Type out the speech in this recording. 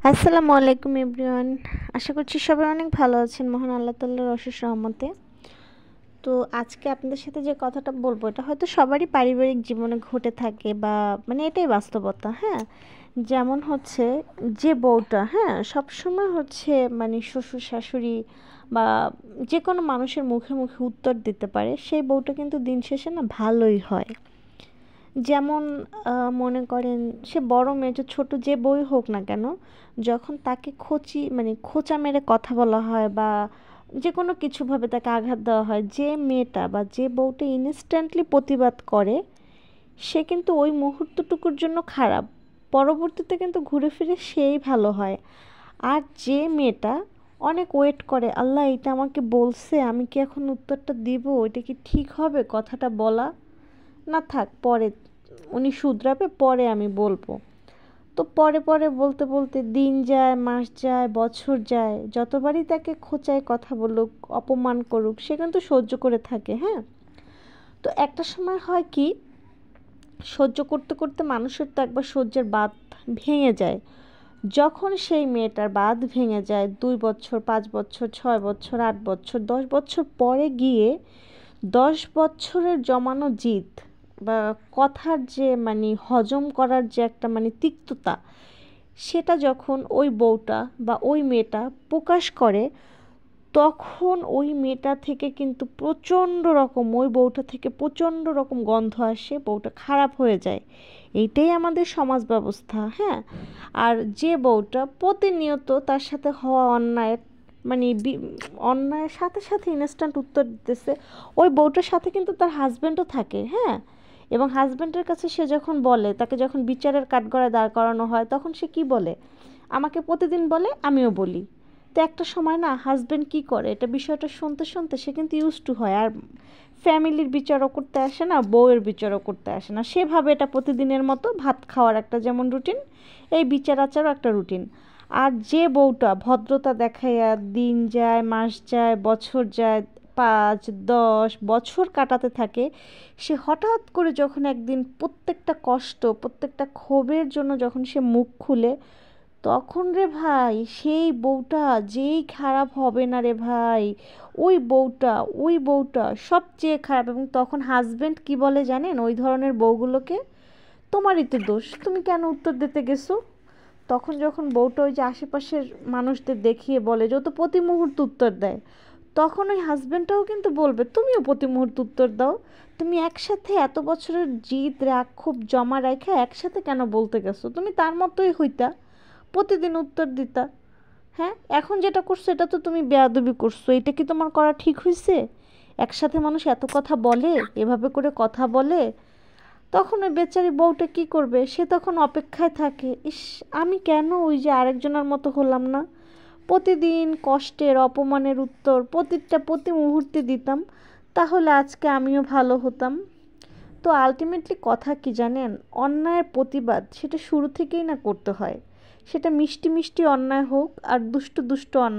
আসসালামু আলাইকুম এভরিওয়ান। আশা করছি সবাই অনেক ভালো আছেন মহান আল্লাহ তাআলার অশেষ রহমতে। তো আজকে আপনাদের সাথে যে কথাটা বলবো এটা হয়তো সবারই পারিবারিক জীবনে ঘটে থাকে বা এটাই বাস্তবতা। হ্যাঁ, যেমন হচ্ছে যে বউটা সবসময় হচ্ছে শ্বশুর শাশুড়ি বা যে কোনো মানুষের মুখে মুখে উত্তর দিতে পারে, সেই বউটা কিন্তু দিন শেষে না ভালোই হয়। যেমন মনে করেন সে বড় মেজো ছোট যে বই হোক না কেন, যখন তাকে খোঁচা মেরে কথা বলা হয় বা যে কোনো কিছুভাবে তাকে আঘাত দেওয়া হয়, যে মেয়েটা বা যে বউটা ইনস্ট্যান্টলি প্রতিবাদ করে সে কিন্তু ওই মুহূর্তটুকুর জন্য খারাপ, পরবর্তীতে কিন্তু ঘুরে ফিরে সেই ভালো হয়। আর যে মেয়েটা অনেক ওয়েট করে, আল্লাহ এটা আমাকে বলছে, আমি কি এখন উত্তরটা দিব, এটা কি ঠিক হবে কথাটা বলা, না থাক পরে উনি শুধরাবে, পরে আমি বলবো। তো পরে পরে বলতে বলতে দিন যায়, মাস যায়, বছর যায়, যতবারই তাকে খোঁচায় কথা বলুক, অপমান করুক, সে কিন্তু সহ্য করে থাকে। হ্যাঁ, তো একটা সময় হয় কি, সহ্য করতে করতে মানুষের তো একবার সহ্যের বাঁধ ভেঙে যায়। যখন সেই মেয়েটার বাঁধ ভেঙে যায় 2 বছর, 5 বছর, 6 বছর, 8 বছর, 10 বছর পরে গিয়ে 10 বছরের জমানো জিদ বা কথার যে হজম করার যে একটা তিক্ততা, সেটা যখন ওই বউটা বা ওই মেয়েটা প্রকাশ করে, তখন ওই মেয়েটা থেকে কিন্তু প্রচণ্ড রকম, ওই বউটা থেকে প্রচণ্ড রকম গন্ধ আসে, বউটা খারাপ হয়ে যায়। এইটাই আমাদের সমাজ ব্যবস্থা। হ্যাঁ, আর যে বউটা প্রতিনিয়ত তার সাথে হওয়া অন্যায়ের মানে বি- অন্যায়ের সাথে সাথে ইনস্ট্যান্ট উত্তর দিতেছে, ওই বউটার সাথে কিন্তু তার হাজব্যান্ডও থাকে। হ্যাঁ, এবং হাজব্যান্ডের কাছে সে যখন বলে, তাকে যখন বিচারের কাঠগড়ায় দাঁড় করানো হয়, তখন সে কি বলে, আমাকে প্রতিদিন বলে আমিও বলি। তো একটা সময় না হাজব্যান্ড কি করে, এটা বিষয়টা শুনতে শুনতে সে কিন্তু ইউজ টু হয়, আর ফ্যামিলির বিচারও করতে আসে না, বউয়ের বিচারও করতে আসে না, সেভাবে এটা প্রতিদিনের মতো ভাত খাওয়ার একটা যেমন রুটিন, এই বিচার আচারও একটা রুটিন। আর যে বউটা ভদ্রতা দেখাইয়া দিন যায়, মাস যায়, বছর যায়, 5-10 বছর কাটাতে থাকে, সে হঠাৎ করে যখন একদিন প্রত্যেকটা কষ্ট, প্রত্যেকটা ক্ষোভের জন্য যখন সে মুখ খুলে, তখন রে ভাই সেই বউটা যেই খারাপ হবে না রে ভাই, ওই বউটা সবচেয়ে খারাপ। এবং তখন হাজবেন্ড কি বলে জানেন ওই ধরনের বউগুলোকে, তোমারই তো দোষ, তুমি কেন উত্তর দিতে গেছো। তখন যখন বউটা ওই যে আশেপাশের মানুষদের দেখিয়ে বলে যত প্রতি মুহূর্ত উত্তর দেয়, তখন ওই হাজবেন্ডটাও কিন্তু বলবে তুমিও প্রতি মুহূর্ত উত্তর দাও, তুমি একসাথে এত বছরের জিদ রাগ খুব জমা রেখে একসাথে কেন বলতে গেছো, তুমি তার মতোই হইতা, প্রতিদিন উত্তর দিতা। হ্যাঁ, এখন যেটা করছো এটা তো তুমি বেয়াদবি করছো, এটা কি তোমার করা ঠিক হয়েছে? একসাথে মানুষ এত কথা বলে, এভাবে করে কথা বলে। তখন ওই বেচারি বউটা কি করবে, সে তখন অপেক্ষায় থাকে, ইস আমি কেন ওই যে আরেকজনের মতো হলাম না, প্রতিদিন কষ্টের অপমানের উত্তর প্রতি মুহূর্তে দিতাম, তাহলে আজকে আমিও ভালো হতাম। তো আলটিমেটলি কথা কি জানেন, অন্যায়ের প্রতিবাদ সেটা শুরু থেকেই না করতে হয়, সেটা মিষ্টি মিষ্টি অন্যায় হোক আর দুষ্টু দুষ্টু অন্যায়।